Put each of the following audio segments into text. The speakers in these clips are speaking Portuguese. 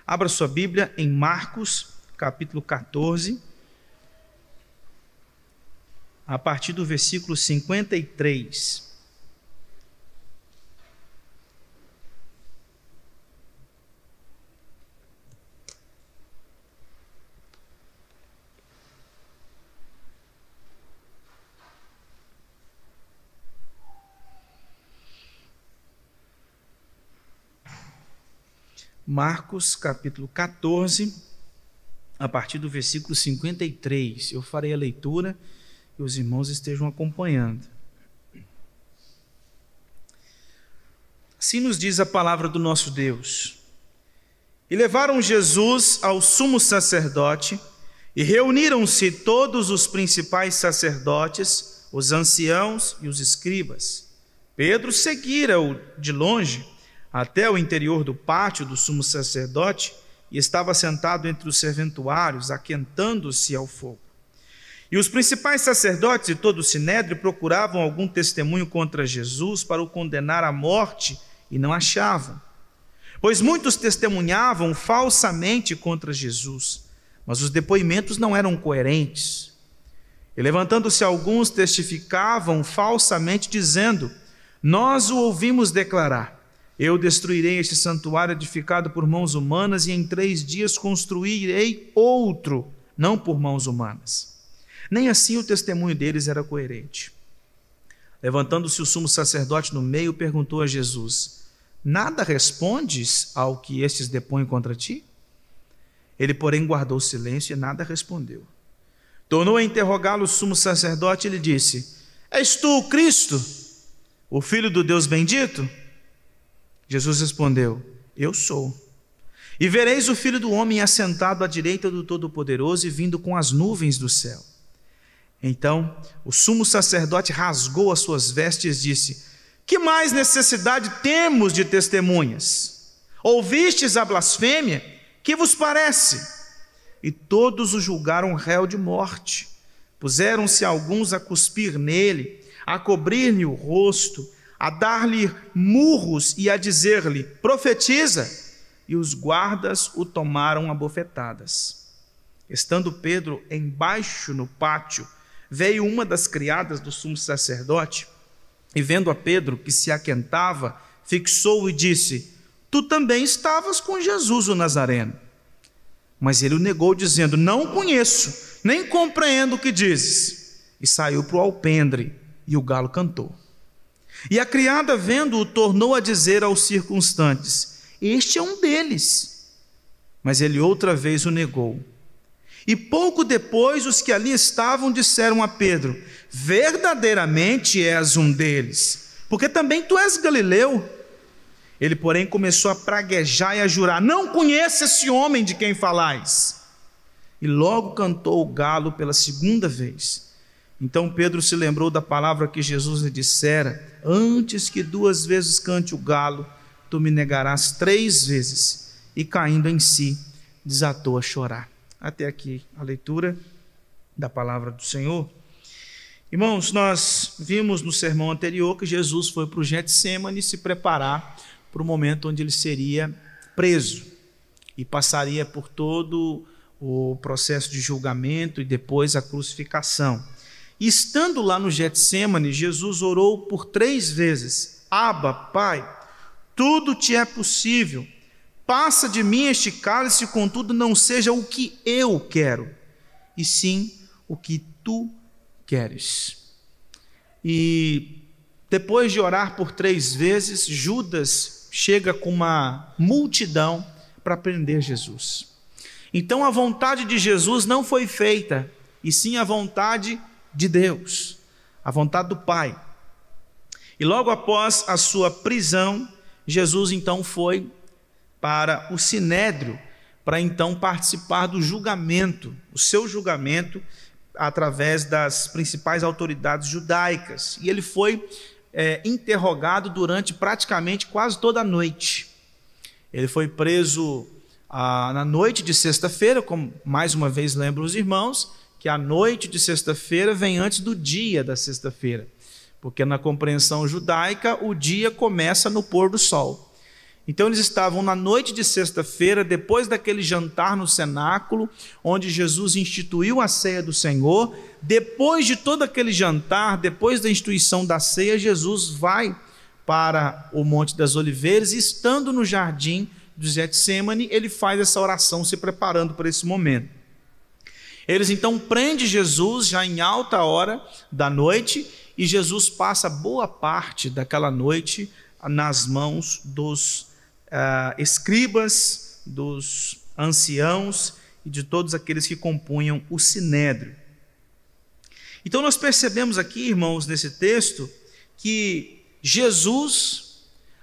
Abra sua Bíblia em Marcos, capítulo 14, a partir do versículo 53. Marcos, capítulo 14, a partir do versículo 53. Eu farei a leitura e os irmãos estejam acompanhando. Assim nos diz a palavra do nosso Deus. E levaram Jesus ao sumo sacerdote, e reuniram-se todos os principais sacerdotes, os anciãos e os escribas. Pedro seguira-o de longe, até o interior do pátio do sumo sacerdote, e estava sentado entre os serventuários, aquentando-se ao fogo. E os principais sacerdotes e todo o sinédrio procuravam algum testemunho contra Jesus para o condenar à morte, e não achavam. Pois muitos testemunhavam falsamente contra Jesus, mas os depoimentos não eram coerentes. E levantando-se alguns, testificavam falsamente, dizendo: nós o ouvimos declarar: eu destruirei este santuário edificado por mãos humanas, e em 3 dias construirei outro, não por mãos humanas. Nem assim o testemunho deles era coerente. Levantando-se o sumo sacerdote no meio, perguntou a Jesus: nada respondes ao que estes depõem contra ti? Ele, porém, guardou silêncio e nada respondeu. Tornou a interrogá-lo o sumo sacerdote e lhe disse: és tu o Cristo, o Filho do Deus bendito? Jesus respondeu: eu sou. E vereis o Filho do Homem assentado à direita do Todo-Poderoso e vindo com as nuvens do céu. Então o sumo sacerdote rasgou as suas vestes e disse: que mais necessidade temos de testemunhas? Ouvistes a blasfêmia? Que vos parece? E todos o julgaram réu de morte. Puseram-se alguns a cuspir nele, a cobrir-lhe o rosto, a dar-lhe murros e a dizer-lhe: profetiza! E os guardas o tomaram a bofetadas. Estando Pedro embaixo no pátio, veio uma das criadas do sumo sacerdote, e vendo a Pedro que se aquentava, fixou-o e disse: tu também estavas com Jesus o Nazareno. Mas ele o negou, dizendo: não conheço, nem compreendo o que dizes. E saiu para o alpendre, e o galo cantou. E a criada, vendo-o, tornou a dizer aos circunstantes: este é um deles. Mas ele outra vez o negou. E pouco depois os que ali estavam disseram a Pedro: verdadeiramente és um deles, porque também tu és galileu. Ele, porém, começou a praguejar e a jurar: não conheço esse homem de quem falais. E logo cantou o galo pela 2ª vez. Então Pedro se lembrou da palavra que Jesus lhe dissera: antes que 2 vezes cante o galo, tu me negarás 3 vezes. E caindo em si, desatou a chorar. Até aqui a leitura da palavra do Senhor. Irmãos, nós vimos no sermão anterior que Jesus foi para o Getsêmani se preparar para o momento onde ele seria preso e passaria por todo o processo de julgamento e depois a crucificação. E estando lá no Getsêmani, Jesus orou por 3 vezes: Abba, Pai, tudo te é possível, passa de mim este cálice, contudo não seja o que eu quero, e sim o que tu queres. E depois de orar por 3 vezes, Judas chega com uma multidão para prender Jesus. Então a vontade de Jesus não foi feita, e sim a vontade de Deus, a vontade do Pai. E logo após a sua prisão, Jesus então foi para o Sinédrio, para então participar do julgamento, o seu julgamento através das principais autoridades judaicas. E ele foi interrogado durante praticamente quase toda a noite. Ele foi preso na noite de sexta-feira, como mais uma vez lembro os irmãos, que a noite de sexta-feira vem antes do dia da sexta-feira, porque na compreensão judaica o dia começa no pôr do sol. Então eles estavam na noite de sexta-feira, depois daquele jantar no cenáculo, onde Jesus instituiu a ceia do Senhor. Depois de todo aquele jantar, depois da instituição da ceia, Jesus vai para o Monte das Oliveiras, e estando no jardim do Getsêmani, ele faz essa oração, se preparando para esse momento. Eles então prendem Jesus já em alta hora da noite, e Jesus passa boa parte daquela noite nas mãos dos escribas, dos anciãos e de todos aqueles que compunham o sinédrio. Então nós percebemos aqui, irmãos, nesse texto, que Jesus,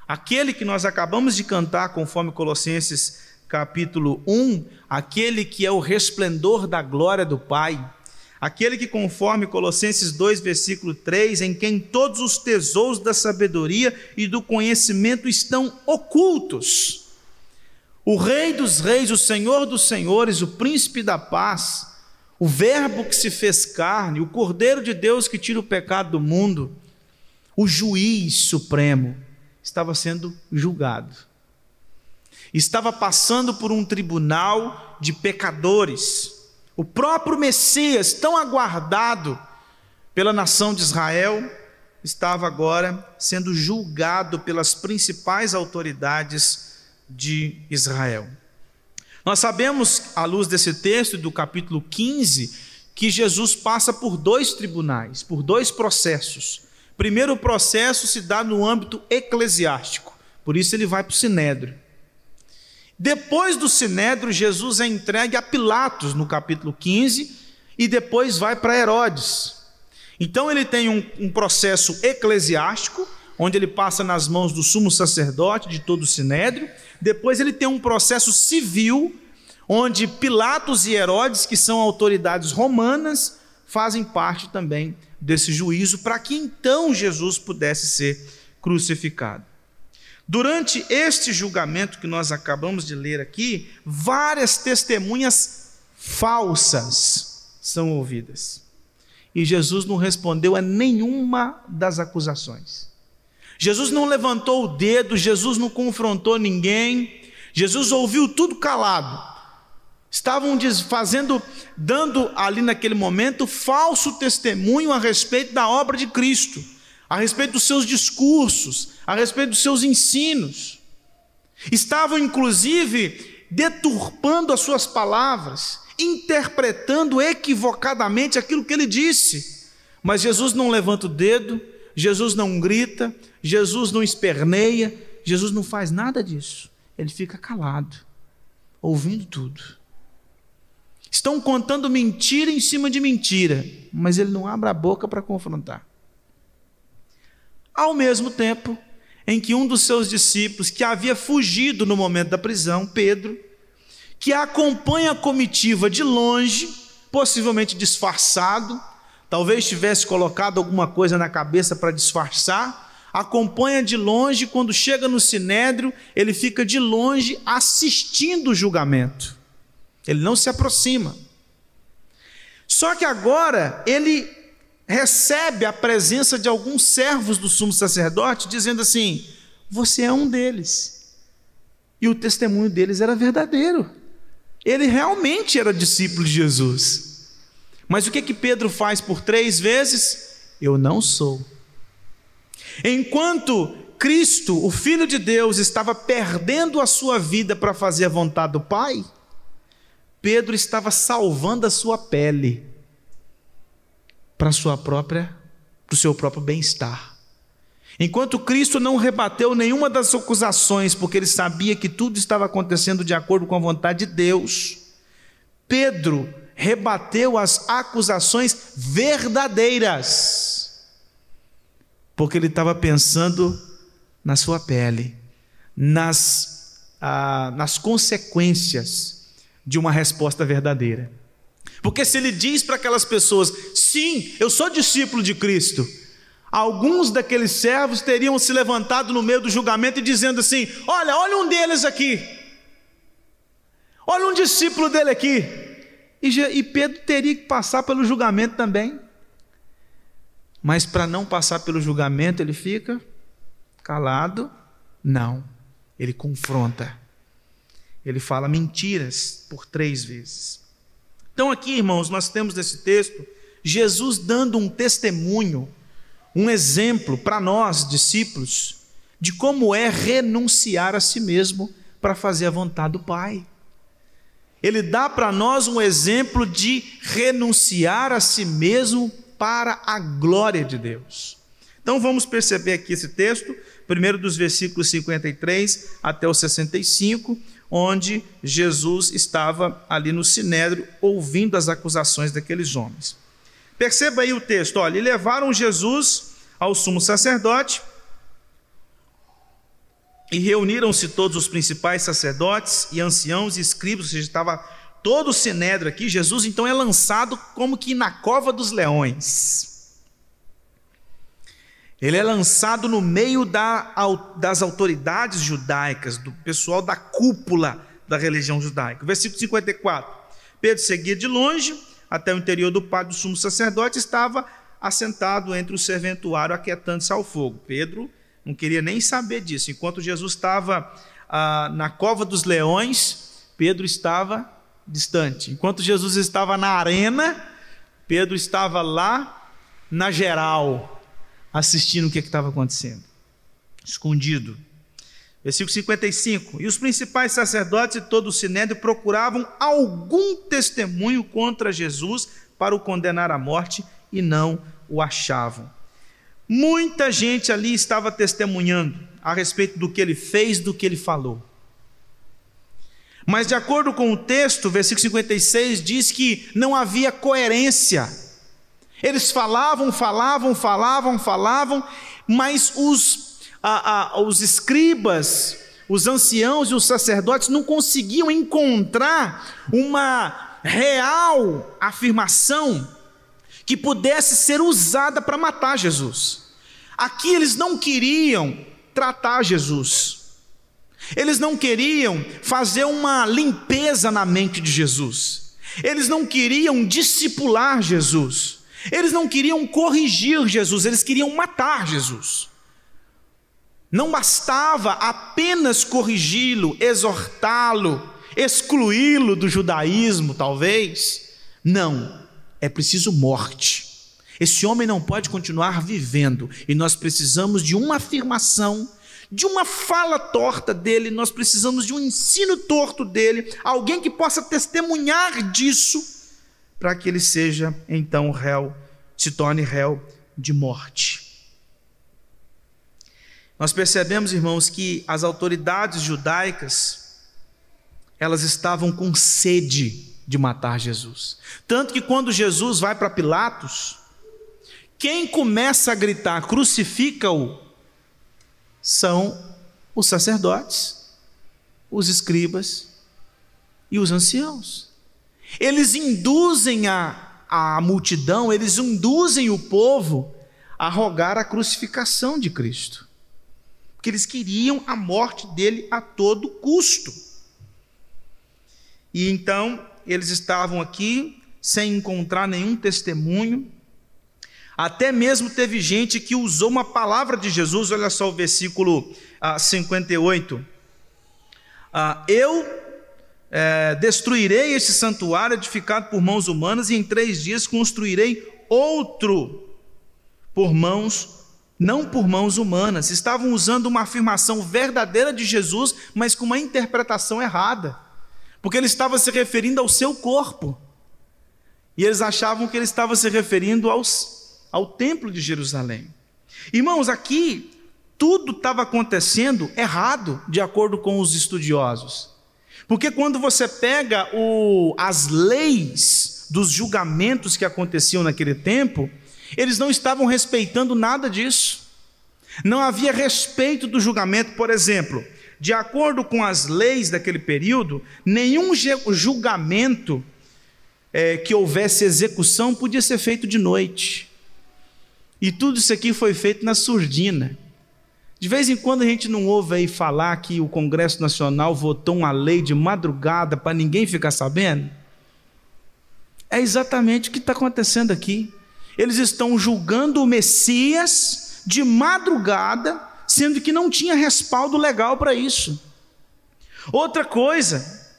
aquele que nós acabamos de cantar, conforme Colossenses capítulo 1, aquele que é o resplendor da glória do Pai, aquele que, conforme Colossenses 2, versículo 3, em quem todos os tesouros da sabedoria e do conhecimento estão ocultos. O Rei dos Reis, o Senhor dos Senhores, o Príncipe da Paz, o Verbo que se fez carne, o Cordeiro de Deus que tira o pecado do mundo, o Juiz Supremo, estava sendo julgado. Estava passando por um tribunal de pecadores. O próprio Messias, tão aguardado pela nação de Israel, estava agora sendo julgado pelas principais autoridades de Israel. Nós sabemos, à luz desse texto do capítulo 15, que Jesus passa por dois tribunais, por dois processos. Primeiro, o processo se dá no âmbito eclesiástico, por isso ele vai para o sinédrio. Depois do sinédrio, Jesus é entregue a Pilatos no capítulo 15 e depois vai para Herodes. Então ele tem um processo eclesiástico, onde ele passa nas mãos do sumo sacerdote, de todo o sinédrio. Depois ele tem um processo civil, onde Pilatos e Herodes, que são autoridades romanas, fazem parte também desse juízo, para que então Jesus pudesse ser crucificado. Durante este julgamento que nós acabamos de ler aqui, várias testemunhas falsas são ouvidas. E Jesus não respondeu a nenhuma das acusações. Jesus não levantou o dedo, Jesus não confrontou ninguém, Jesus ouviu tudo calado. Estavam dando ali naquele momento falso testemunho a respeito da obra de Cristo, a respeito dos seus discursos, a respeito dos seus ensinos. Estavam inclusive deturpando as suas palavras, interpretando equivocadamente aquilo que ele disse. Mas Jesus não levanta o dedo, Jesus não grita, Jesus não esperneia, Jesus não faz nada disso. Ele fica calado, ouvindo tudo. Estão contando mentira em cima de mentira, mas ele não abre a boca para confrontar. Ao mesmo tempo em que um dos seus discípulos, que havia fugido no momento da prisão, Pedro, que acompanha a comitiva de longe, possivelmente disfarçado, talvez tivesse colocado alguma coisa na cabeça para disfarçar, acompanha de longe. Quando chega no sinédrio, ele fica de longe assistindo o julgamento, ele não se aproxima. Só que agora ele recebe a presença de alguns servos do sumo sacerdote, dizendo assim: você é um deles. E o testemunho deles era verdadeiro, ele realmente era discípulo de Jesus. Mas o que Pedro faz por 3 vezes? Eu não sou. Enquanto Cristo, o Filho de Deus, estava perdendo a sua vida para fazer a vontade do Pai, Pedro estava salvando a sua pele para o seu próprio bem-estar. Enquanto Cristo não rebateu nenhuma das acusações, porque ele sabia que tudo estava acontecendo de acordo com a vontade de Deus, Pedro rebateu as acusações verdadeiras, porque ele estava pensando na sua pele, nas consequências de uma resposta verdadeira. Porque se ele diz para aquelas pessoas: sim, eu sou discípulo de Cristo, alguns daqueles servos teriam se levantado no meio do julgamento e dizendo assim: olha um deles aqui, olha um discípulo dele aqui. E Pedro teria que passar pelo julgamento também. Mas para não passar pelo julgamento, ele fica calado. Não, ele confronta. Ele fala mentiras por 3 vezes. Então aqui, irmãos, nós temos nesse texto Jesus dando um testemunho, um exemplo para nós, discípulos, de como é renunciar a si mesmo para fazer a vontade do Pai. Ele dá para nós um exemplo de renunciar a si mesmo para a glória de Deus. Então vamos perceber aqui esse texto, primeiro dos versículos 53 até o 65, onde Jesus estava ali no sinédrio ouvindo as acusações daqueles homens. Perceba aí o texto, olha, e levaram Jesus ao sumo sacerdote, e reuniram-se todos os principais sacerdotes e anciãos e escribas, ou seja, estava todo o sinédrio aqui. Jesus então é lançado como que na cova dos leões. Ele é lançado no meio das autoridades judaicas, do pessoal da cúpula da religião judaica. Versículo 54. Pedro seguia de longe até o interior do pátio do sumo sacerdote, estava assentado entre o serventuário, aquietando-se ao fogo. Pedro não queria nem saber disso. Enquanto Jesus estava na cova dos leões, Pedro estava distante. Enquanto Jesus estava na arena, Pedro estava lá na geral, assistindo o que estava acontecendo, escondido. Versículo 55. E os principais sacerdotes e todo o sinédrio procuravam algum testemunho contra Jesus para o condenar à morte e não o achavam. Muita gente ali estava testemunhando a respeito do que ele fez, do que ele falou. Mas de acordo com o texto, versículo 56 diz que não havia coerência. Eles falavam, mas os escribas, os anciãos e os sacerdotes não conseguiam encontrar uma real afirmação que pudesse ser usada para matar Jesus. Aqui eles não queriam tratar Jesus, eles não queriam fazer uma limpeza na mente de Jesus, eles não queriam discipular Jesus, eles não queriam corrigir Jesus, eles queriam matar Jesus. Não bastava apenas corrigi-lo, exortá-lo, excluí-lo do judaísmo, talvez. Não, é preciso morte. Esse homem não pode continuar vivendo, e nós precisamos de uma afirmação, de uma fala torta dele, nós precisamos de um ensino torto dele, alguém que possa testemunhar disso, para que ele seja então réu, se torne réu de morte. Nós percebemos, irmãos, que as autoridades judaicas, elas estavam com sede de matar Jesus. Tanto que quando Jesus vai para Pilatos, quem começa a gritar, crucifica-o, são os sacerdotes, os escribas e os anciãos. Eles induzem a multidão, eles induzem o povo a rogar a crucificação de Cristo, porque eles queriam a morte dele a todo custo. E então eles estavam aqui sem encontrar nenhum testemunho. Até mesmo teve gente que usou uma palavra de Jesus. Olha só o versículo 58. Eu destruirei este santuário edificado por mãos humanas, e em 3 dias construirei outro não por mãos humanas. Estavam usando uma afirmação verdadeira de Jesus, mas com uma interpretação errada, porque ele estava se referindo ao seu corpo, e eles achavam que ele estava se referindo ao templo de Jerusalém. Irmãos, aqui tudo estava acontecendo errado, de acordo com os estudiosos, porque quando você pega as leis dos julgamentos que aconteciam naquele tempo, eles não estavam respeitando nada disso. Não havia respeito do julgamento. Por exemplo, de acordo com as leis daquele período, nenhum julgamento que houvesse execução podia ser feito de noite. E tudo isso aqui foi feito na surdina. De vez em quando a gente não ouve aí falar que o Congresso Nacional votou uma lei de madrugada para ninguém ficar sabendo. É exatamente o que está acontecendo aqui. Eles estão julgando o Messias de madrugada, sendo que não tinha respaldo legal para isso. Outra coisa,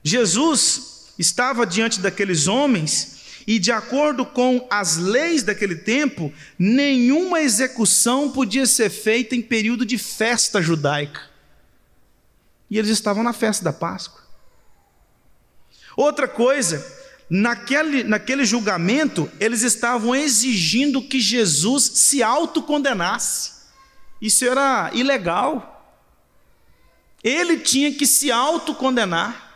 Jesus estava diante daqueles homens e, de acordo com as leis daquele tempo, nenhuma execução podia ser feita em período de festa judaica. E eles estavam na festa da Páscoa. Outra coisa, naquele julgamento, eles estavam exigindo que Jesus se autocondenasse. Isso era ilegal. Ele tinha que se autocondenar,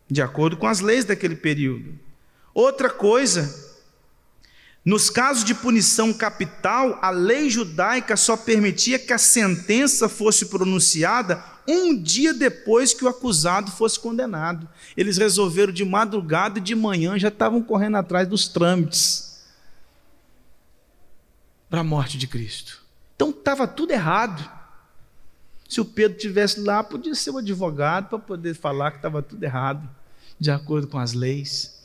de acordo com as leis daquele período. Outra coisa, nos casos de punição capital, a lei judaica só permitia que a sentença fosse pronunciada um dia depois que o acusado fosse condenado. Eles resolveram de madrugada e de manhã já estavam correndo atrás dos trâmites para a morte de Cristo. Então estava tudo errado. Se o Pedro estivesse lá, podia ser o advogado para poder falar que estava tudo errado, de acordo com as leis.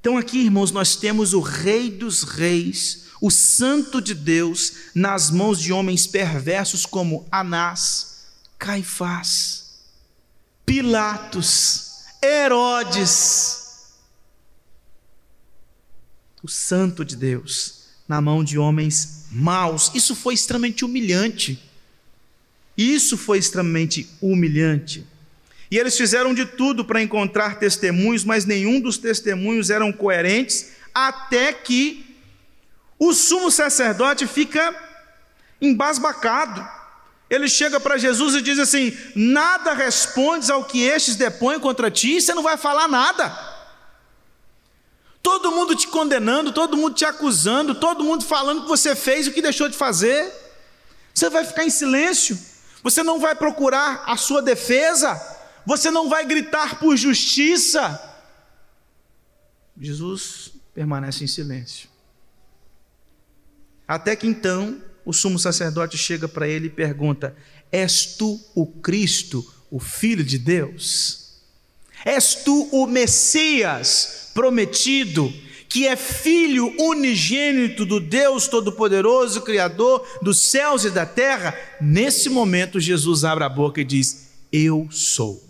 Então aqui, irmãos, nós temos o Rei dos Reis, o Santo de Deus, nas mãos de homens perversos como Anás, Caifás, Pilatos, Herodes. O Santo de Deus na mão de homens maus. Isso foi extremamente humilhante. Isso foi extremamente humilhante. E eles fizeram de tudo para encontrar testemunhos, mas nenhum dos testemunhos eram coerentes, até que o sumo sacerdote fica embasbacado. Ele chega para Jesus e diz assim: nada respondes ao que estes depõem contra ti, você não vai falar nada. Todo mundo te condenando, todo mundo te acusando, todo mundo falando que você fez o que deixou de fazer. Você vai ficar em silêncio? Você não vai procurar a sua defesa? Você não vai gritar por justiça? Jesus permanece em silêncio. Até que então o sumo sacerdote chega para ele e pergunta: és tu o Cristo, o Filho de Deus? És tu o Messias prometido, que é filho unigênito do Deus Todo-Poderoso, Criador dos céus e da terra? Nesse momento Jesus abre a boca e diz: eu sou.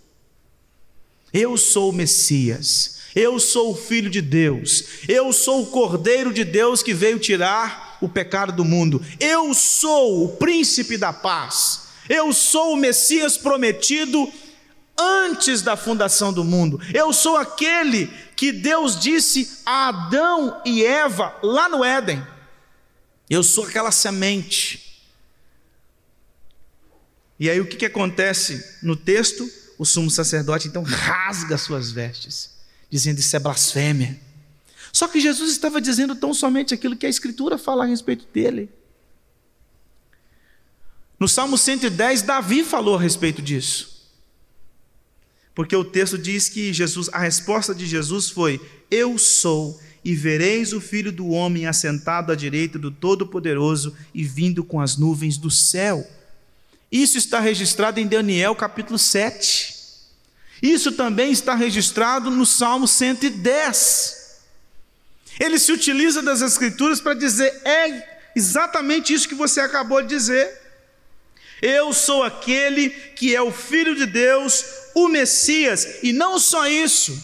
Eu sou o Messias, eu sou o Filho de Deus, eu sou o Cordeiro de Deus que veio tirar o pecado do mundo, eu sou o Príncipe da Paz, eu sou o Messias prometido antes da fundação do mundo, eu sou aquele que Deus disse a Adão e Eva lá no Éden, eu sou aquela semente. E aí o que acontece no texto? O sumo sacerdote então rasga suas vestes, dizendo: isso é blasfêmia. Só que Jesus estava dizendo tão somente aquilo que a Escritura fala a respeito dele. No Salmo 110, Davi falou a respeito disso. Porque o texto diz que a resposta de Jesus foi: eu sou, e vereis o Filho do Homem assentado à direita do Todo-Poderoso e vindo com as nuvens do céu. Isso está registrado em Daniel capítulo 7. Isso também está registrado no Salmo 110. Ele se utiliza das Escrituras para dizer: é exatamente isso que você acabou de dizer. Eu sou aquele que é o Filho de Deus, o Messias. E não só isso,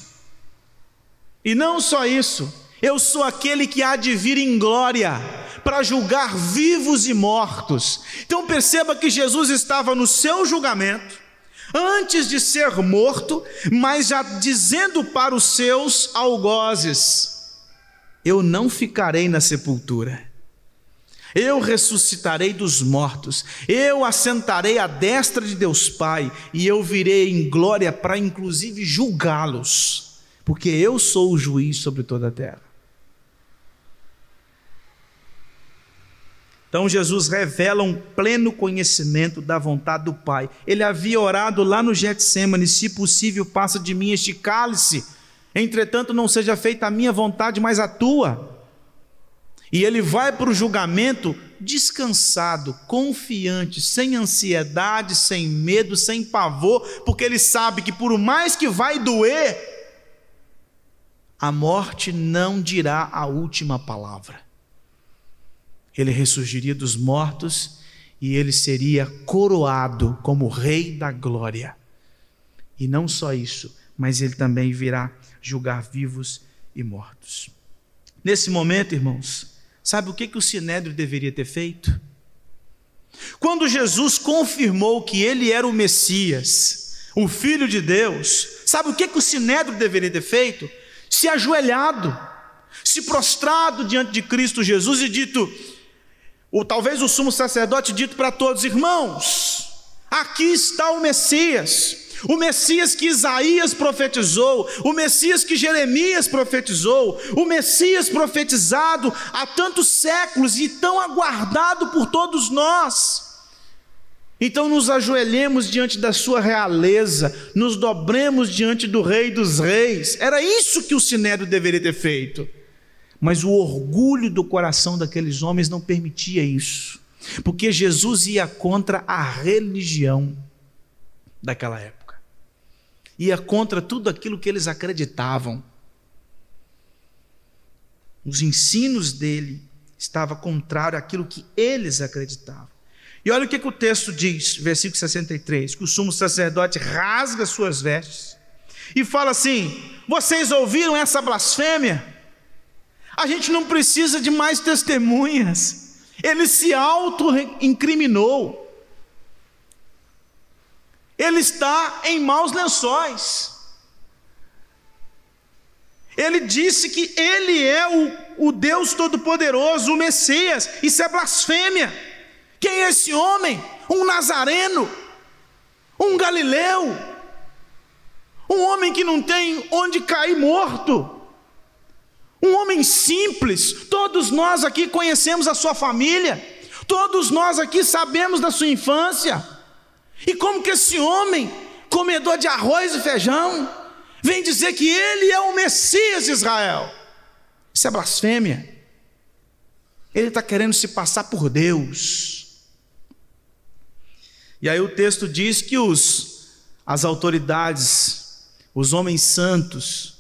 eu sou aquele que há de vir em glória para julgar vivos e mortos. Então perceba que Jesus estava no seu julgamento, antes de ser morto, mas já dizendo para os seus algozes: eu não ficarei na sepultura, eu ressuscitarei dos mortos, eu assentarei à destra de Deus Pai, e eu virei em glória para inclusive julgá-los, porque eu sou o juiz sobre toda a terra. Então Jesus revela um pleno conhecimento da vontade do Pai. Ele havia orado lá no Getsêmani: se possível, passa de mim este cálice, entretanto não seja feita a minha vontade, mas a tua. E ele vai para o julgamento descansado, confiante, sem ansiedade, sem medo, sem pavor, porque ele sabe que por mais que vai doer, a morte não dirá a última palavra. Ele ressurgiria dos mortos e ele seria coroado como Rei da Glória. E não só isso, mas ele também virá julgar vivos e mortos. Nesse momento, irmãos, sabe o que o Sinédrio deveria ter feito? Quando Jesus confirmou que ele era o Messias, o Filho de Deus, sabe o que o Sinédrio deveria ter feito? Se ajoelhado, se prostrado diante de Cristo Jesus e dito, ou talvez o sumo sacerdote dito para todos: irmãos, aqui está o Messias que Isaías profetizou, o Messias que Jeremias profetizou, o Messias profetizado há tantos séculos e tão aguardado por todos nós. Então nos ajoelhemos diante da sua realeza, nos dobremos diante do Rei dos Reis. Era isso que o Sinédrio deveria ter feito. Mas o orgulho do coração daqueles homens não permitia isso, porque Jesus ia contra a religião daquela época. Ia contra tudo aquilo que eles acreditavam. Os ensinos dele estavam contrários àquilo que eles acreditavam. E olha o que o texto diz, versículo 63, que o sumo sacerdote rasga suas vestes e fala assim: vocês ouviram essa blasfêmia? A gente não precisa de mais testemunhas. Ele se auto-incriminou. Ele está em maus lençóis. Ele disse que ele é o Deus Todo-Poderoso, o Messias. Isso é blasfêmia. Quem é esse homem? Um nazareno, um galileu, um homem que não tem onde cair morto, um homem simples. Todos nós aqui conhecemos a sua família, todos nós aqui sabemos da sua infância. E como que esse homem, comedor de arroz e feijão, vem dizer que ele é o Messias de Israel? Isso é blasfêmia. Ele está querendo se passar por Deus. E aí o texto diz que as autoridades, os homens santos,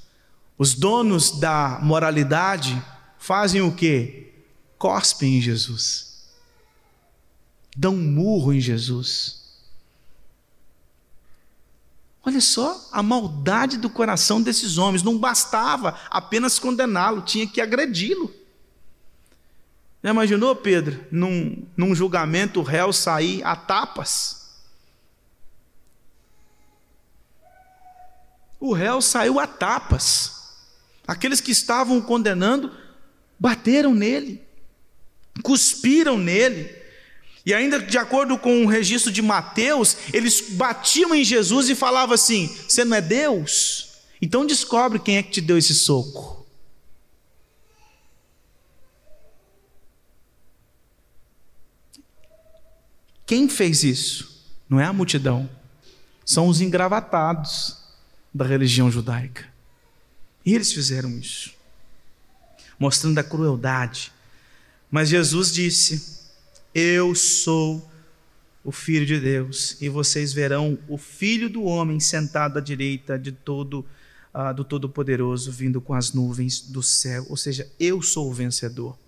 os donos da moralidade, fazem o quê? Cospem em Jesus, dão um murro em Jesus. Olha só a maldade do coração desses homens. Não bastava apenas condená-lo, tinha que agredi-lo. Já imaginou, Pedro, num julgamento o réu sair a tapas? O réu saiu a tapas. Aqueles que estavam condenando bateram nele, cuspiram nele. E ainda de acordo com o registro de Mateus, eles batiam em Jesus e falavam assim: você não é Deus? Então descobre quem é que te deu esse soco. Quem fez isso? Não é a multidão, são os engravatados da religião judaica. E eles fizeram isso, mostrando a crueldade. Mas Jesus disse: eu sou o Filho de Deus, e vocês verão o Filho do Homem sentado à direita do Todo-Poderoso, vindo com as nuvens do céu. Ou seja, eu sou o vencedor.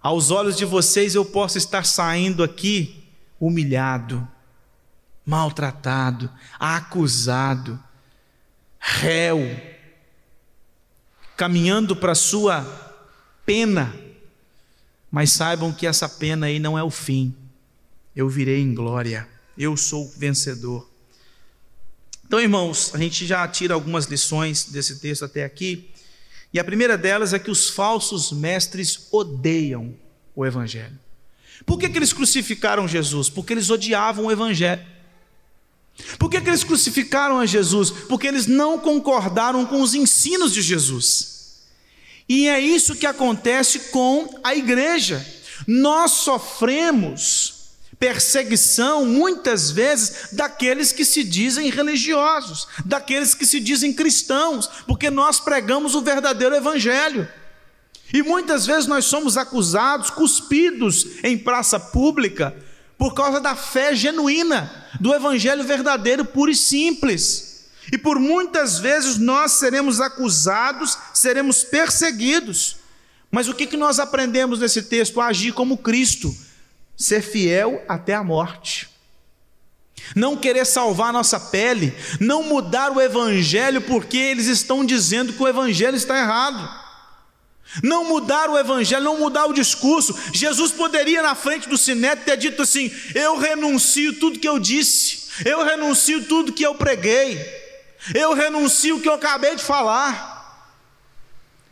Aos olhos de vocês eu posso estar saindo aqui humilhado, maltratado, acusado, réu, caminhando para a sua pena. Mas saibam que essa pena aí não é o fim. Eu virei em glória. Eu sou vencedor. Então, irmãos, a gente já tira algumas lições desse texto até aqui. E a primeira delas é que os falsos mestres odeiam o Evangelho. Por que eles crucificaram Jesus? Porque eles odiavam o Evangelho. Por que eles crucificaram a Jesus? Porque eles não concordaram com os ensinos de Jesus. E é isso que acontece com a igreja. Nós sofremos perseguição muitas vezes daqueles que se dizem religiosos, daqueles que se dizem cristãos, porque nós pregamos o verdadeiro evangelho. E muitas vezes nós somos acusados, cuspidos em praça pública, por causa da fé genuína, do evangelho verdadeiro, puro e simples. E por muitas vezes nós seremos acusados, seremos perseguidos. Mas o que nós aprendemos nesse texto? A agir como Cristo. ser fiel até a morte. Não querer salvar a nossa pele, não mudar o evangelho porque eles estão dizendo que o evangelho está errado. Não mudar o evangelho, não mudar o discurso. Jesus poderia na frente do Sinédrio ter dito assim: eu renuncio tudo que eu disse, eu renuncio tudo que eu preguei, eu renuncio o que eu acabei de falar.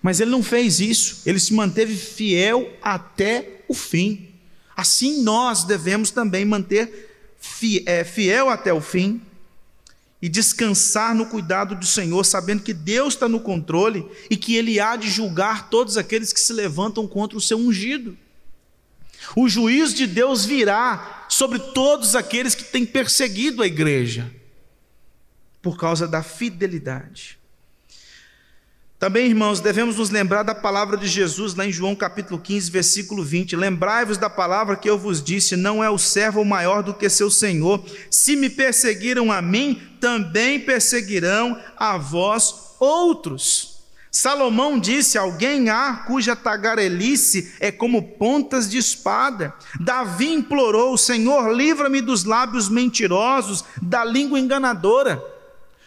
Mas ele não fez isso, ele se manteve fiel até o fim. Assim nós devemos também manter fiel até o fim e descansar no cuidado do Senhor, sabendo que Deus está no controle e que Ele há de julgar todos aqueles que se levantam contra o seu ungido. O juízo de Deus virá sobre todos aqueles que têm perseguido a igreja por causa da fidelidade. Também, irmãos, devemos nos lembrar da palavra de Jesus lá em João capítulo 15, versículo 20. Lembrai-vos da palavra que eu vos disse: não é o servo maior do que seu senhor. Se me perseguiram a mim, também perseguirão a vós outros. Salomão disse: alguém há cuja tagarelice é como pontas de espada. Davi implorou: Senhor, livra-me dos lábios mentirosos, da língua enganadora.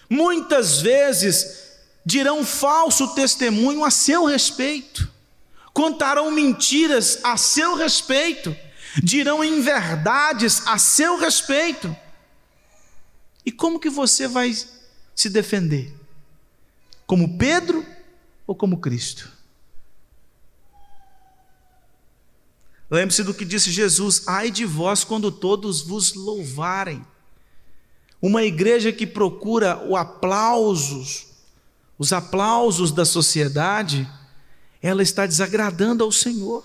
Muitas vezes dirão falso testemunho a seu respeito, contarão mentiras a seu respeito, dirão inverdades a seu respeito. E como que você vai se defender? Como Pedro ou como Cristo? Lembre-se do que disse Jesus: ai de vós quando todos vos louvarem. Uma igreja que procura os aplausos da sociedade, ela está desagradando ao Senhor.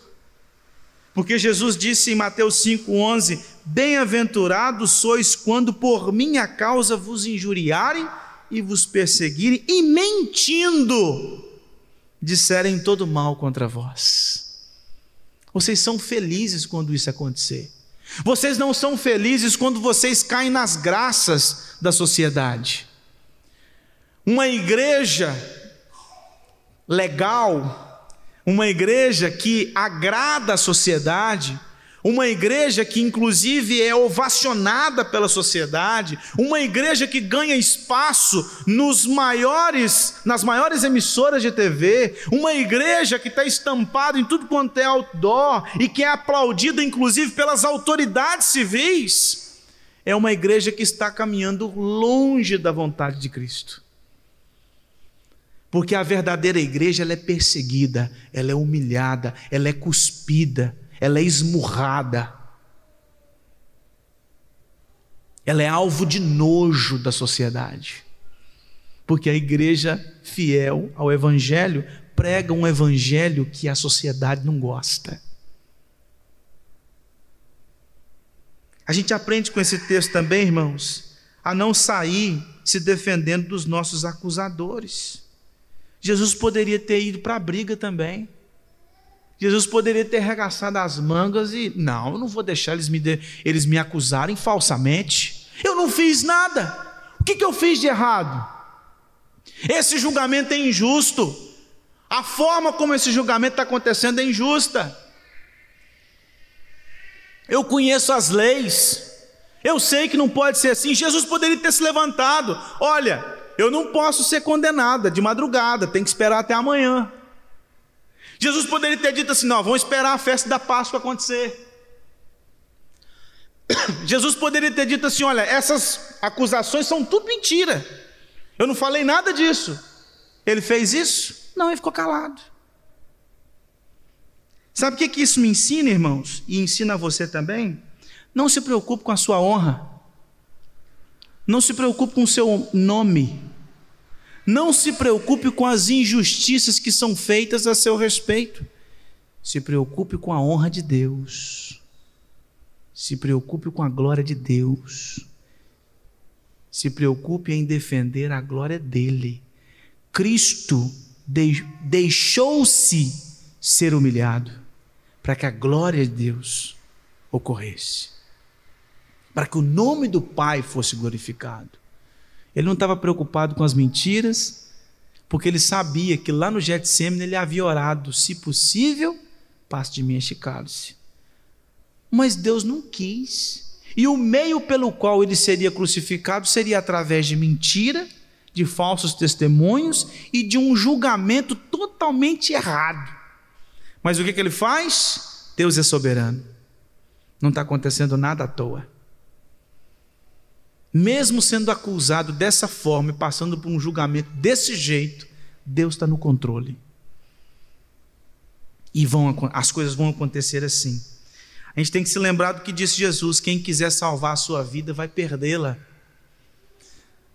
Porque Jesus disse em Mateus 5,11: bem-aventurados sois quando por minha causa vos injuriarem e vos perseguirem, e mentindo disserem todo mal contra vós. Vocês são felizes quando isso acontecer. Vocês não são felizes quando vocês caem nas graças da sociedade. Uma igreja legal, uma igreja que agrada a sociedade, uma igreja que inclusive é ovacionada pela sociedade, uma igreja que ganha espaço nas maiores emissoras de TV, uma igreja que está estampada em tudo quanto é outdoor e que é aplaudida inclusive pelas autoridades civis, é uma igreja que está caminhando longe da vontade de Cristo. Porque a verdadeira igreja, ela é perseguida, ela é humilhada, ela é cuspida, ela é esmurrada. Ela é alvo de nojo da sociedade. Porque a igreja fiel ao evangelho prega um evangelho que a sociedade não gosta. A gente aprende com esse texto também, irmãos, a não sair se defendendo dos nossos acusadores. Jesus poderia ter ido para a briga também. Jesus poderia ter arregaçado as mangas e, não, eu não vou deixar eles me acusarem falsamente. Eu não fiz nada. O que eu fiz de errado? Esse julgamento é injusto. A forma como esse julgamento está acontecendo é injusta. Eu conheço as leis. Eu sei que não pode ser assim. Jesus poderia ter se levantado. Olha, eu não posso ser condenada de madrugada, tem que esperar até amanhã. Jesus poderia ter dito assim: não, vamos esperar a festa da Páscoa acontecer. Jesus poderia ter dito assim: olha, essas acusações são tudo mentira, eu não falei nada disso. Ele fez isso? Não, ele ficou calado. Sabe o que isso me ensina, irmãos? E ensina a você também? Não se preocupe com a sua honra. Não se preocupe com o seu nome. Não se preocupe com as injustiças que são feitas a seu respeito. Se preocupe com a honra de Deus. Se preocupe com a glória de Deus. Se preocupe em defender a glória dele. Cristo deixou-se ser humilhado para que a glória de Deus ocorresse, para que o nome do Pai fosse glorificado. Ele não estava preocupado com as mentiras, porque ele sabia que lá no Getsêmani ele havia orado: se possível, passe de mim este cálice. Mas Deus não quis. E o meio pelo qual ele seria crucificado seria através de mentira, de falsos testemunhos e de um julgamento totalmente errado. Mas o que ele faz? Deus é soberano. Não está acontecendo nada à toa. Mesmo sendo acusado dessa forma e passando por um julgamento desse jeito, Deus está no controle. E as coisas vão acontecer assim. A gente tem que se lembrar do que disse Jesus: quem quiser salvar a sua vida vai perdê-la.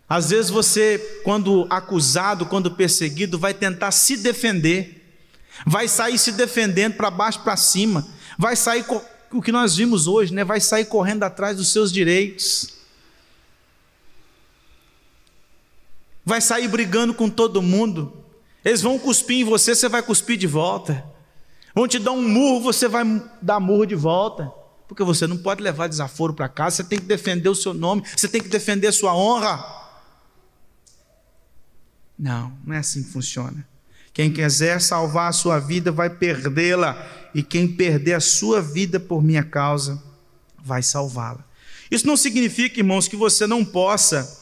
Às vezes você, quando acusado, quando perseguido, vai tentar se defender, vai sair se defendendo para baixo, para cima, vai sair, o que nós vimos hoje, né? Vai sair correndo atrás dos seus direitos, vai sair brigando com todo mundo. Eles vão cuspir em você, você vai cuspir de volta. Vão te dar um murro, você vai dar murro de volta, porque você não pode levar desaforo para casa. Você tem que defender o seu nome, você tem que defender a sua honra. Não é assim que funciona. Quem quiser salvar a sua vida vai perdê-la, e quem perder a sua vida por minha causa vai salvá-la. Isso não significa, irmãos, que você não possa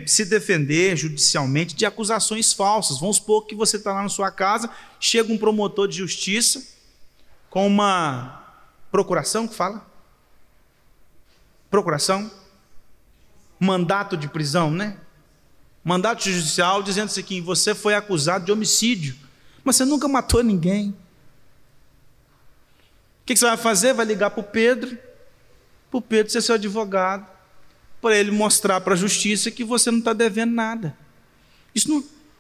se defender judicialmente de acusações falsas. Vamos supor que você está lá na sua casa, chega um promotor de justiça com uma procuração, que fala? Procuração? Mandato de prisão, né? Mandato judicial dizendo assim que você foi acusado de homicídio, mas você nunca matou ninguém. O que você vai fazer? Vai ligar para o Pedro ser seu advogado, para ele mostrar para a justiça que você não está devendo nada.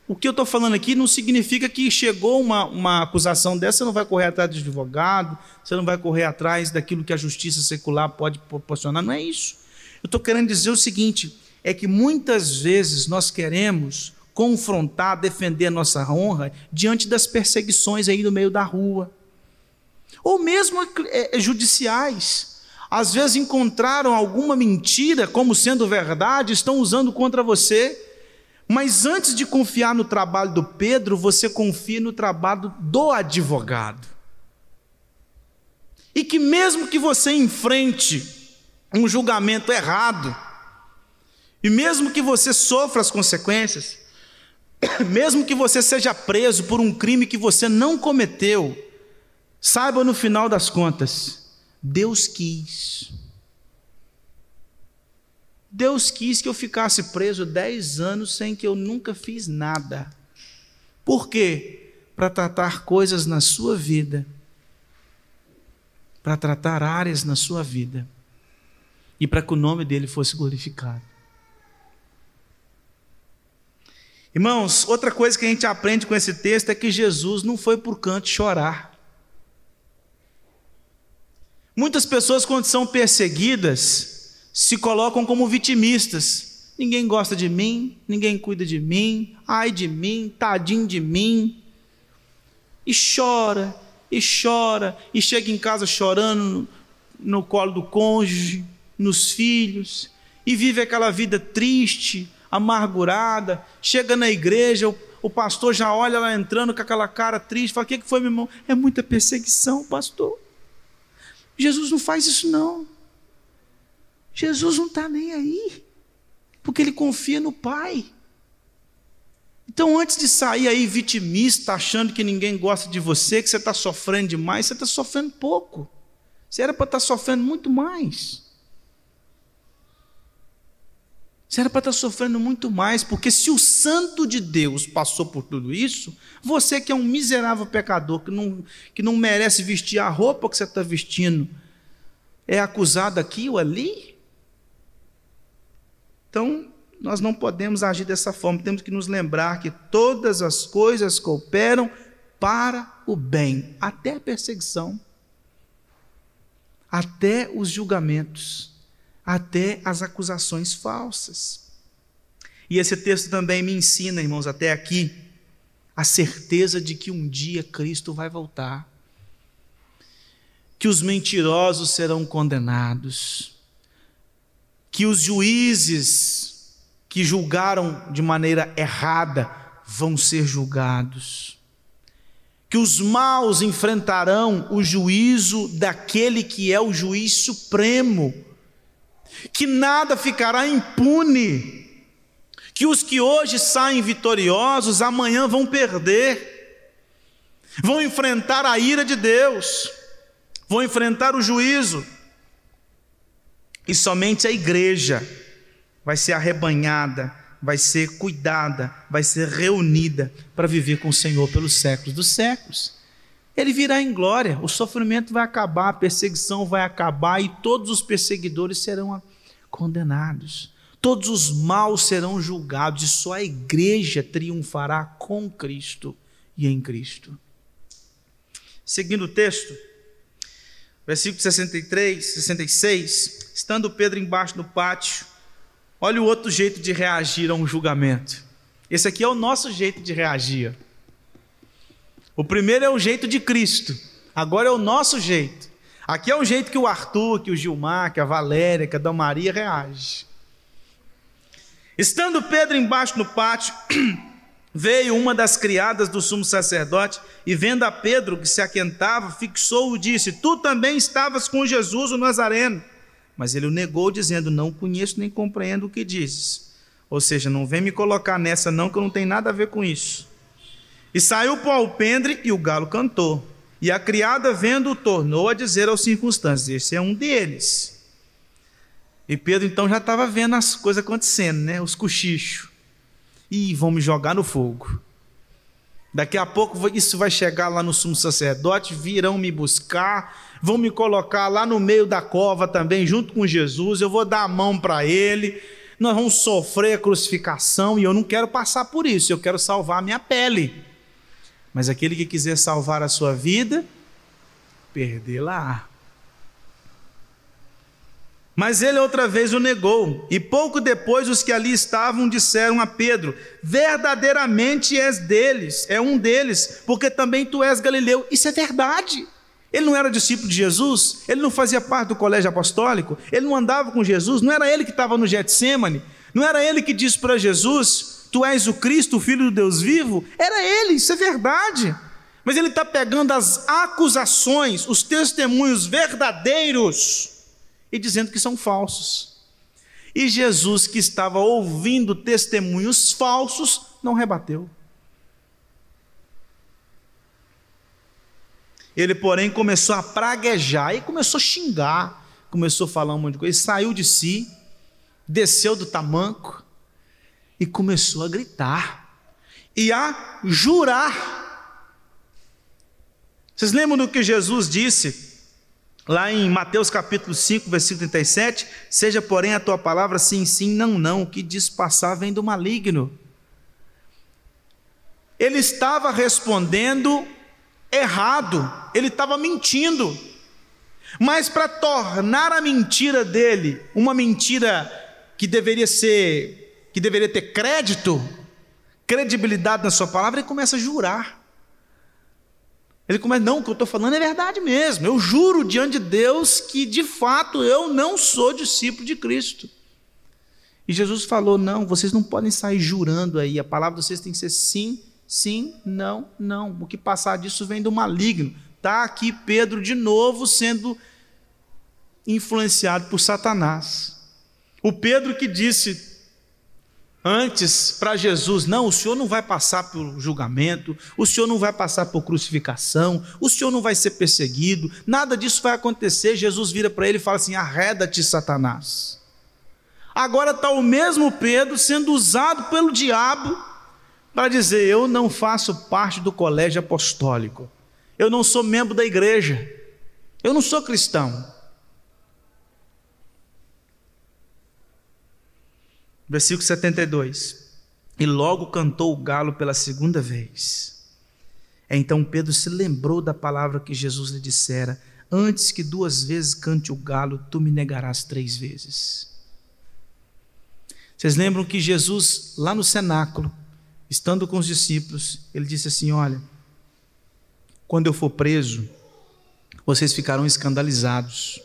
O que eu estou falando aqui não significa que chegou uma acusação dessa, você não vai correr atrás de advogado, você não vai correr atrás daquilo que a justiça secular pode proporcionar. Não é isso. Eu estou querendo dizer o seguinte: é que muitas vezes nós queremos confrontar, defender a nossa honra diante das perseguições aí no meio da rua, ou mesmo judiciais. Às vezes encontraram alguma mentira como sendo verdade, estão usando contra você, mas antes de confiar no trabalho do Pedro, você confia no trabalho do advogado. E que mesmo que você enfrente um julgamento errado, e mesmo que você sofra as consequências, mesmo que você seja preso por um crime que você não cometeu, saiba, no final das contas, Deus quis. Deus quis que eu ficasse preso 10 anos sem que eu nunca fiz nada. Por quê? Para tratar coisas na sua vida, para tratar áreas na sua vida, e para que o nome dele fosse glorificado. Irmãos, outra coisa que a gente aprende com esse texto é que Jesus não foi por canto chorar. Muitas pessoas, quando são perseguidas, se colocam como vitimistas. Ninguém gosta de mim, ninguém cuida de mim, ai de mim, tadinho de mim. E chora, e chora, e chega em casa chorando no colo do cônjuge, nos filhos, e vive aquela vida triste, amargurada. Chega na igreja, o pastor já olha lá entrando com aquela cara triste, fala: o que foi, meu irmão? É muita perseguição, pastor. Jesus não faz isso não. Jesus não está nem aí, porque ele confia no Pai. Então, antes de sair aí vitimista, achando que ninguém gosta de você, que você está sofrendo demais, você está sofrendo pouco. Você era para estar sofrendo muito mais. Você era para estar sofrendo muito mais, porque se o Santo de Deus passou por tudo isso, você que é um miserável pecador, que não merece vestir a roupa que você está vestindo, é acusado aqui ou ali? Então, nós não podemos agir dessa forma, temos que nos lembrar que todas as coisas cooperam para o bem, até a perseguição, até os julgamentos, até as acusações falsas. E esse texto também me ensina, irmãos, até aqui, a certeza de que um dia Cristo vai voltar, que os mentirosos serão condenados, que os juízes que julgaram de maneira errada vão ser julgados, que os maus enfrentarão o juízo daquele que é o juiz supremo, que nada ficará impune, que os que hoje saem vitoriosos, amanhã vão perder, vão enfrentar a ira de Deus, vão enfrentar o juízo, e somente a igreja vai ser arrebanhada, vai ser cuidada, vai ser reunida para viver com o Senhor pelos séculos dos séculos. Ele virá em glória, o sofrimento vai acabar, a perseguição vai acabar e todos os perseguidores serão condenados. Todos os maus serão julgados e só a igreja triunfará com Cristo e em Cristo. Seguindo o texto, versículo 63, 66, estando Pedro embaixo do pátio, olha o outro jeito de reagir a um julgamento. Esse aqui é o nosso jeito de reagir. O primeiro é o jeito de Cristo, agora é o nosso jeito. Aqui é o jeito que o Arthur, que o Gilmar, que a Valéria, que a Damaria reage. Estando Pedro embaixo no pátio, veio uma das criadas do sumo sacerdote e vendo a Pedro que se aquentava, fixou-o e disse: tu também estavas com Jesus o Nazareno. Mas ele o negou, dizendo: não conheço nem compreendo o que dizes. Ou seja, não vem me colocar nessa não, que eu não tenho nada a ver com isso. E saiu para o alpendre e o galo cantou. E a criada, vendo-o, tornou a dizer aos circunstantes: esse é um deles. E Pedro então já estava vendo as coisas acontecendo, né? Os cochichos. E vão me jogar no fogo. Daqui a pouco isso vai chegar lá no sumo sacerdote, virão me buscar, vão me colocar lá no meio da cova também, junto com Jesus, eu vou dar a mão para ele, nós vamos sofrer a crucificação, e eu não quero passar por isso, eu quero salvar a minha pele. Mas aquele que quiser salvar a sua vida, perdê-la. Mas ele outra vez o negou, e pouco depois os que ali estavam disseram a Pedro: verdadeiramente és deles, é um deles, porque também tu és galileu. Isso é verdade. Ele não era discípulo de Jesus, ele não fazia parte do colégio apostólico, ele não andava com Jesus, não era ele que estava no Getsêmani, não era ele que disse para Jesus: tu és o Cristo, o Filho do Deus vivo. Era ele, isso é verdade. Mas ele está pegando as acusações, os testemunhos verdadeiros, e dizendo que são falsos. E Jesus, que estava ouvindo testemunhos falsos, não rebateu. Ele, porém, começou a praguejar e começou a xingar, começou a falar um monte de coisa. Ele saiu de si, desceu do tamanco e começou a gritar e a jurar. Vocês lembram do que Jesus disse lá em Mateus capítulo 5, versículo 37, seja porém a tua palavra sim, sim, não, não, o que diz passar vem do maligno. Ele estava respondendo errado, ele estava mentindo, mas para tornar a mentira dele uma mentira que deveria ter credibilidade na sua palavra, ele começa a jurar. Ele começa: não, o que eu estou falando é verdade mesmo, eu juro diante de Deus que de fato eu não sou discípulo de Cristo. E Jesus falou: não, vocês não podem sair jurando aí, a palavra de vocês tem que ser sim, sim, não, não, o que passar disso vem do maligno. Está aqui Pedro de novo sendo influenciado por Satanás. O Pedro que disse antes para Jesus: não, o Senhor não vai passar por julgamento, o Senhor não vai passar por crucificação, o Senhor não vai ser perseguido, nada disso vai acontecer. Jesus vira para ele e fala assim: arreda-te, Satanás. Agora está o mesmo Pedro sendo usado pelo diabo para dizer: eu não faço parte do colégio apostólico, eu não sou membro da igreja, eu não sou cristão. Versículo 72. E logo cantou o galo pela segunda vez. Então Pedro se lembrou da palavra que Jesus lhe dissera: antes que 2 vezes cante o galo, tu me negarás 3 vezes. Vocês lembram que Jesus, lá no cenáculo, estando com os discípulos, ele disse assim: olha, quando eu for preso, vocês ficarão escandalizados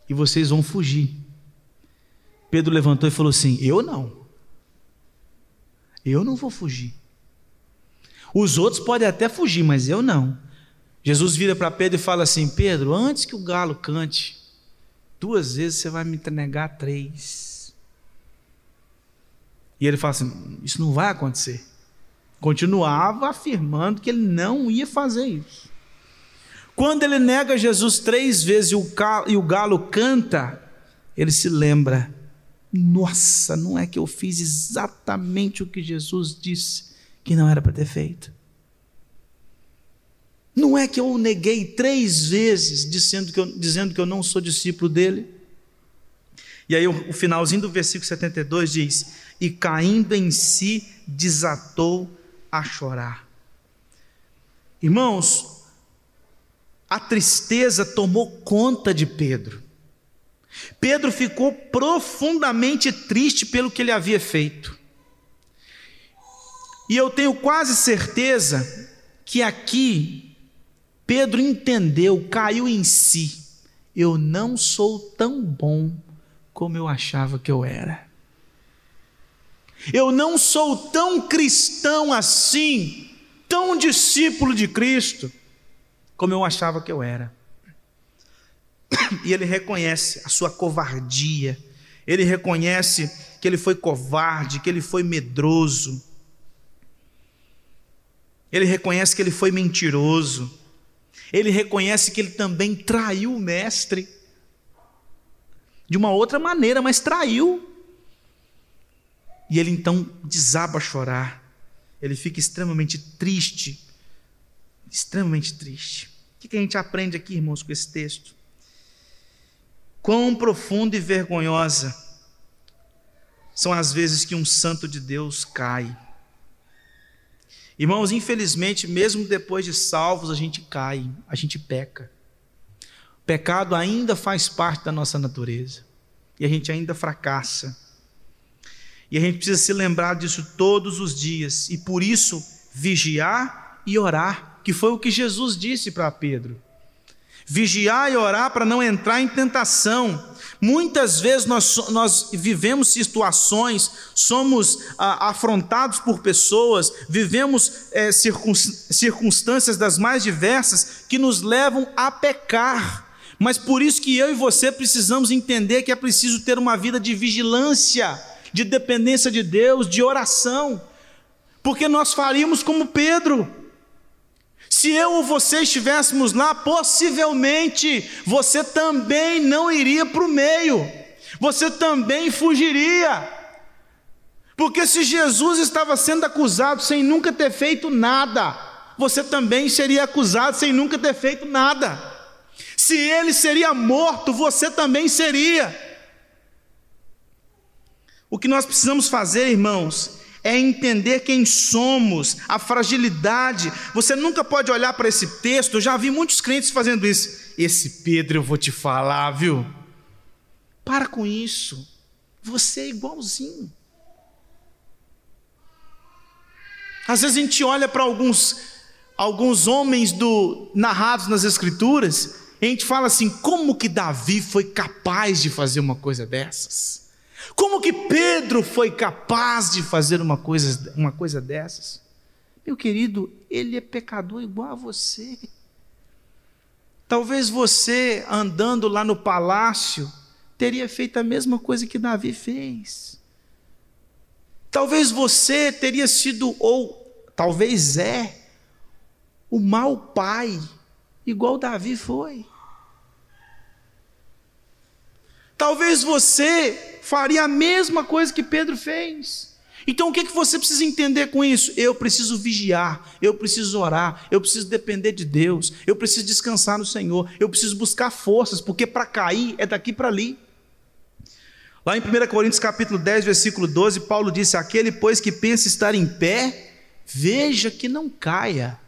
e vocês vão fugir. Pedro levantou e falou assim: eu não vou fugir. Os outros podem até fugir, mas eu não. Jesus vira para Pedro e fala assim: Pedro, antes que o galo cante, 2 vezes você vai me negar 3. E ele fala assim: isso não vai acontecer. Continuava afirmando que ele não ia fazer isso. Quando ele nega Jesus 3 vezes e o galo canta, ele se lembra: nossa, não é que eu fiz exatamente o que Jesus disse que não era para ter feito? Não é que eu o neguei 3 vezes, dizendo que eu não sou discípulo dele? E aí o finalzinho do versículo 72 diz: e caindo em si, desatou a chorar. Irmãos, a tristeza tomou conta de Pedro. Pedro ficou profundamente triste pelo que ele havia feito. E eu tenho quase certeza que aqui Pedro entendeu, caiu em si: eu não sou tão bom como eu achava que eu era. Eu não sou tão cristão assim, tão discípulo de Cristo, como eu achava que eu era. E ele reconhece a sua covardia, ele reconhece que ele foi covarde, que ele foi medroso, ele reconhece que ele foi mentiroso, ele reconhece que ele também traiu o mestre, de uma outra maneira, mas traiu. E ele então desaba a chorar, ele fica extremamente triste, extremamente triste. O que a gente aprende aqui, irmãos, com esse texto? Quão profunda e vergonhosa são as vezes que um santo de Deus cai. Irmãos, infelizmente, mesmo depois de salvos, a gente cai, a gente peca. O pecado ainda faz parte da nossa natureza, e a gente ainda fracassa. E a gente precisa se lembrar disso todos os dias, e por isso vigiar e orar, que foi o que Jesus disse para Pedro. Vigiar e orar para não entrar em tentação. Muitas vezes nós vivemos situações, somos afrontados por pessoas, vivemos circunstâncias das mais diversas que nos levam a pecar. Mas por isso que eu e você precisamos entender que é preciso ter uma vida de vigilância, de dependência de Deus, de oração, porque nós faríamos como Pedro. Se eu ou você estivéssemos lá, possivelmente você também não iria para o meio, você também fugiria, porque se Jesus estava sendo acusado sem nunca ter feito nada, você também seria acusado sem nunca ter feito nada. Se ele seria morto, você também seria. O que nós precisamos fazer, irmãos, é entender quem somos, a fragilidade. Você nunca pode olhar para esse texto. Eu já vi muitos crentes fazendo isso. Esse Pedro, eu vou te falar, viu? Para com isso. Você é igualzinho. Às vezes a gente olha para alguns homens narrados nas Escrituras, e a gente fala assim: como que Davi foi capaz de fazer uma coisa dessas? Como que Pedro foi capaz de fazer uma coisa dessas? Meu querido, ele é pecador igual a você. Talvez você, andando lá no palácio, teria feito a mesma coisa que Davi fez. Talvez você teria sido, ou talvez o mau pai, igual Davi foi. Talvez você faria a mesma coisa que Pedro fez. Então o que você precisa entender com isso? Eu preciso vigiar, eu preciso orar, eu preciso depender de Deus, eu preciso descansar no Senhor, eu preciso buscar forças, porque para cair é daqui para ali. Lá em 1 Coríntios capítulo 10, versículo 12, Paulo disse: aquele, pois, que pensa estar em pé, veja que não caia.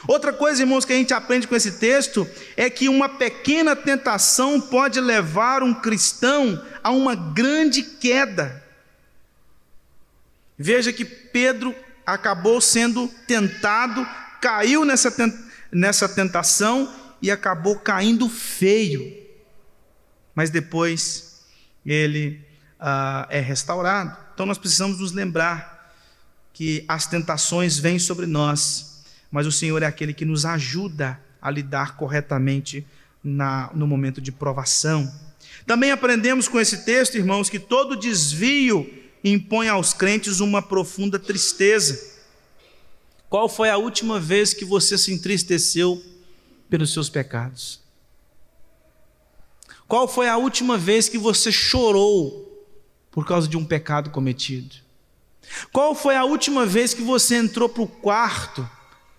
Outra coisa, irmãos, que a gente aprende com esse texto é que uma pequena tentação pode levar um cristão a uma grande queda. Veja que Pedro acabou sendo tentado, caiu nessa tentação e acabou caindo feio. Mas depois ele é restaurado. Então nós precisamos nos lembrar que as tentações vêm sobre nós, mas o Senhor é aquele que nos ajuda a lidar corretamente no momento de provação. Também aprendemos com esse texto, irmãos, que todo desvio impõe aos crentes uma profunda tristeza. Qual foi a última vez que você se entristeceu pelos seus pecados? Qual foi a última vez que você chorou por causa de um pecado cometido? Qual foi a última vez que você entrou para o quarto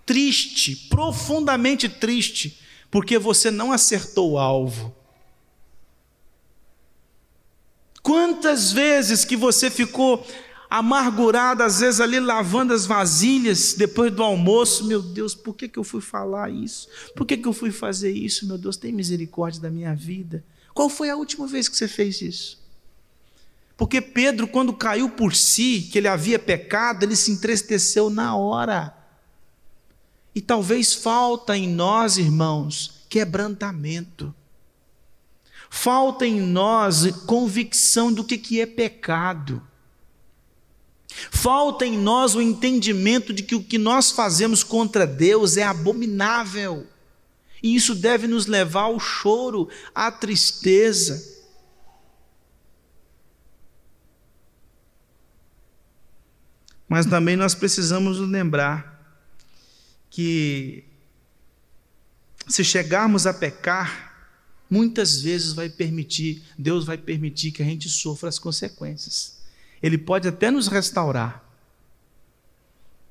triste, profundamente triste, porque você não acertou o alvo? Quantas vezes que você ficou amargurado, às vezes ali lavando as vasilhas depois do almoço? Meu Deus, por que eu fui falar isso? Por que eu fui fazer isso? Meu Deus, tem misericórdia da minha vida. Qual foi a última vez que você fez isso? Porque Pedro, quando caiu por si, que ele havia pecado, ele se entristeceu na hora. E talvez falta em nós, irmãos, quebrantamento. Falta em nós convicção do que é pecado. Falta em nós o entendimento de que o que nós fazemos contra Deus é abominável. E isso deve nos levar ao choro, à tristeza. Mas também nós precisamos nos lembrar que, se chegarmos a pecar, muitas vezes Deus vai permitir que a gente sofra as consequências. Ele pode até nos restaurar,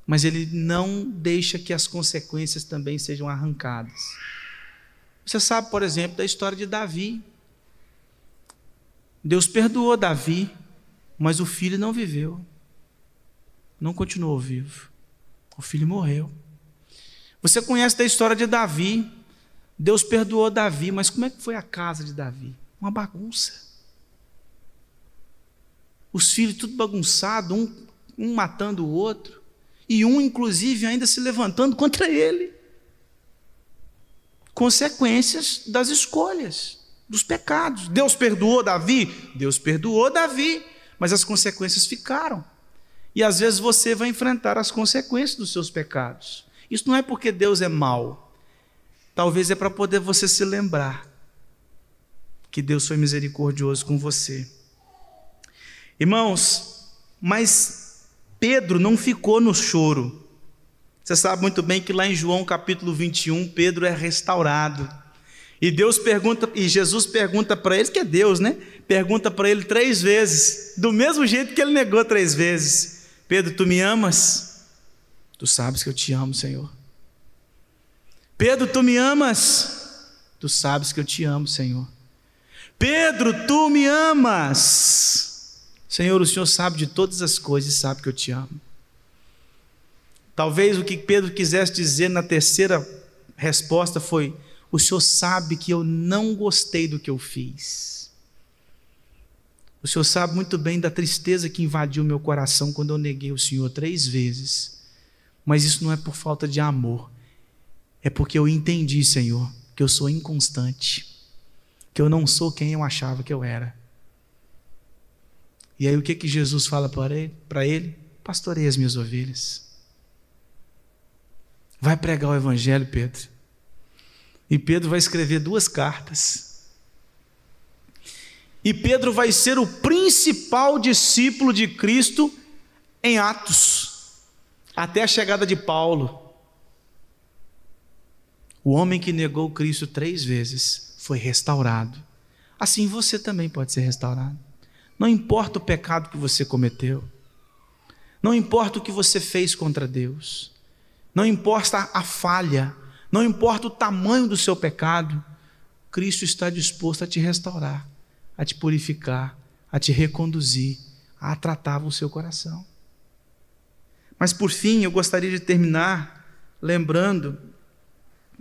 mas Ele não deixa que as consequências também sejam arrancadas. Você sabe, por exemplo, da história de Davi. Deus perdoou Davi, mas o filho não viveu, não continuou vivo. O filho morreu. Você conhece da história de Davi. Deus perdoou Davi, mas como é que foi a casa de Davi? Uma bagunça. Os filhos tudo bagunçado, um matando o outro, e um inclusive ainda se levantando contra ele. Consequências das escolhas, dos pecados. Deus perdoou Davi? Deus perdoou Davi, mas as consequências ficaram. E às vezes você vai enfrentar as consequências dos seus pecados. Isso não é porque Deus é mau. Talvez é para poder você se lembrar que Deus foi misericordioso com você. Irmãos, mas Pedro não ficou no choro. Você sabe muito bem que lá em João capítulo 21, Pedro é restaurado. E Jesus pergunta para ele, que é Deus, né? Pergunta para ele 3 vezes, do mesmo jeito que ele negou 3 vezes. Pedro, tu me amas? Tu sabes que eu te amo, Senhor. Pedro, tu me amas? Tu sabes que eu te amo, Senhor. Pedro, tu me amas? Senhor, o Senhor sabe de todas as coisas e sabe que eu te amo. Talvez o que Pedro quisesse dizer na terceira resposta foi: o Senhor sabe que eu não gostei do que eu fiz. O Senhor sabe muito bem da tristeza que invadiu meu coração quando eu neguei o Senhor 3 vezes. Mas isso não é por falta de amor. É porque eu entendi, Senhor, que eu sou inconstante, que eu não sou quem eu achava que eu era. E aí o que Jesus fala para ele? Pastoreia as minhas ovelhas. Vai pregar o evangelho, Pedro. E Pedro vai escrever 2 cartas. E Pedro vai ser o principal discípulo de Cristo em Atos, até a chegada de Paulo. O homem que negou Cristo 3 vezes foi restaurado. Assim você também pode ser restaurado. Não importa o pecado que você cometeu, não importa o que você fez contra Deus, não importa a falha, não importa o tamanho do seu pecado, Cristo está disposto a te restaurar, a te purificar, a te reconduzir, a tratar o seu coração. Mas por fim, eu gostaria de terminar lembrando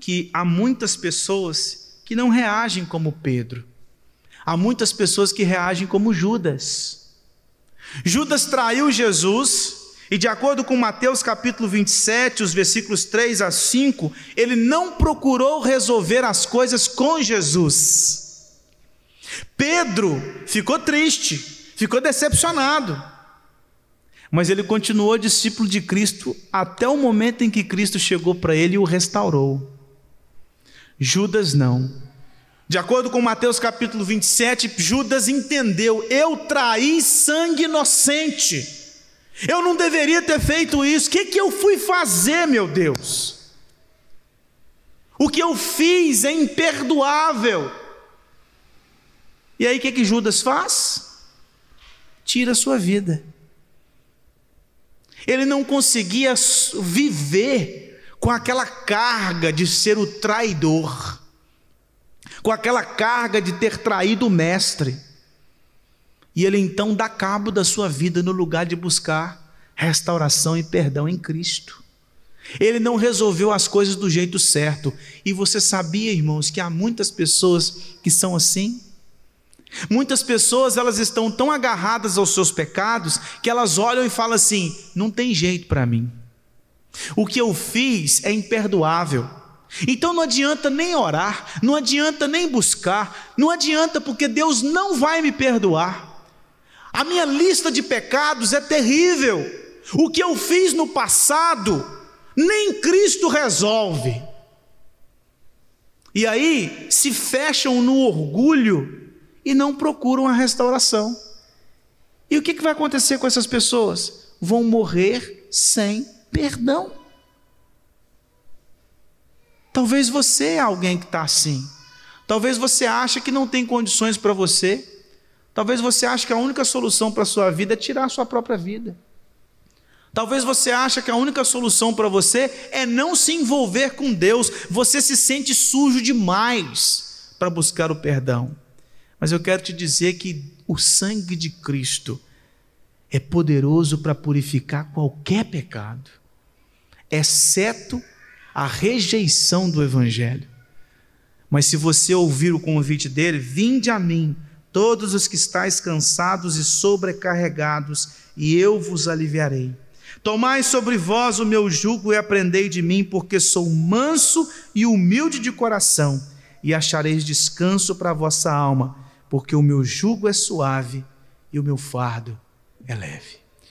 que há muitas pessoas que não reagem como Pedro. Há muitas pessoas que reagem como Judas. Judas traiu Jesus e, de acordo com Mateus capítulo 27, os versículos 3 a 5, ele não procurou resolver as coisas com Jesus. Pedro ficou triste, ficou decepcionado. mas ele continuou discípulo de Cristo até o momento em que Cristo chegou para ele e o restaurou. Judas não. De acordo com Mateus capítulo 27, Judas entendeu: eu traí sangue inocente, eu não deveria ter feito isso, o que eu fui fazer, meu Deus? O que eu fiz é imperdoável. E aí o que Judas faz? Tira a sua vida. Ele não conseguia viver com aquela carga de ser o traidor, com aquela carga de ter traído o mestre. E ele então dá cabo da sua vida no lugar de buscar restauração e perdão em Cristo. Ele não resolveu as coisas do jeito certo. E você sabia, irmãos, que há muitas pessoas que são assim? Muitas pessoas, elas estão tão agarradas aos seus pecados que elas olham e falam assim: não tem jeito para mim, o que eu fiz é imperdoável, então não adianta nem orar, não adianta nem buscar, não adianta, porque Deus não vai me perdoar. A minha lista de pecados é terrível, o que eu fiz no passado nem Cristo resolve. E aí se fecham no orgulho e não procuram a restauração. E o que vai acontecer com essas pessoas? Vão morrer sem perdão. Talvez você é alguém que está assim. Talvez você ache que não tem condições para você. Talvez você ache que a única solução para a sua vida é tirar a sua própria vida. Talvez você ache que a única solução para você é não se envolver com Deus. Você se sente sujo demais para buscar o perdão. Mas eu quero te dizer que o sangue de Cristo é poderoso para purificar qualquer pecado, exceto a rejeição do Evangelho. Mas se você ouvir o convite dele: vinde a mim, todos os que estáis cansados e sobrecarregados, e eu vos aliviarei. Tomai sobre vós o meu jugo e aprendei de mim, porque sou manso e humilde de coração, e achareis descanso para a vossa alma, porque o meu jugo é suave e o meu fardo é leve.